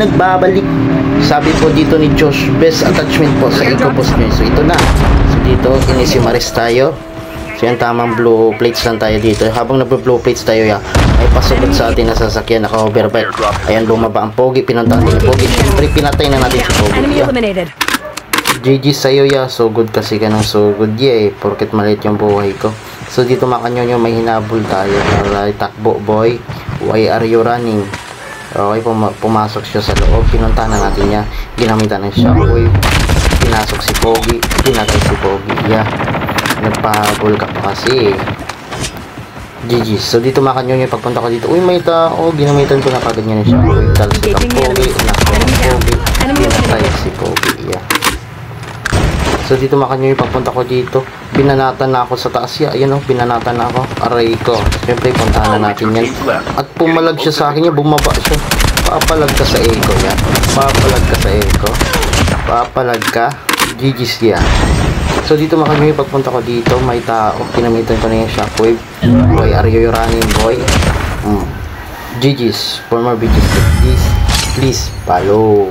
nagbabalik. Sabi po dito ni Josh, best attachment po sa EcoBoost nyo. So ito na. So dito, kinisimaris tayo. So yan, tamang blue plates lang tayo dito. Habang nagbo-blue plates tayo, ay pasugod sa atin na sasakyan, naka-overbite. Ayan, bumaba ang Pogi, pinuntahan din yung Pogi. Siyempre, pinatay na natin si Pogi. GG sa'yo, ya. So good kasi ka ng so good, porket maliit yung buhay ko. So dito makanyonyo, may hinabol tayo. Alright, takbo boy. Why are you running? Okay, pumasok siya sa loob. Pinuntahan na natin niya. Ginamitan ng shockwave. Pinasok si Pogi. Pinatay si Pogi. Yeah. Nagpahabol ka pa kasi. GG. So dito makanyonyo, pagpunta ko dito. Uy, may tao. Ginamitan ko na kagad niya ng shockwave. Talsik ang Pogi. Nakapag Pogi. Pinatay si Pogi. Yeah. So dito makanyonyo, pagpunta ko dito. Binanatan na ako sa taas. Ayan o, binanatan na ako. Aray ko. Siyempre, puntahan na natin yan. At pumalag siya sa akin. Bumaba siya. Papalag ka sa eco yan. Papalag ka sa eco. Papalag ka. GG's yan. So dito makanyonyo, pagpunta ko dito, may tao. Pinamitan ko na yung shockwave. Why are you running, boy? GG's. For more videos like this, please follow.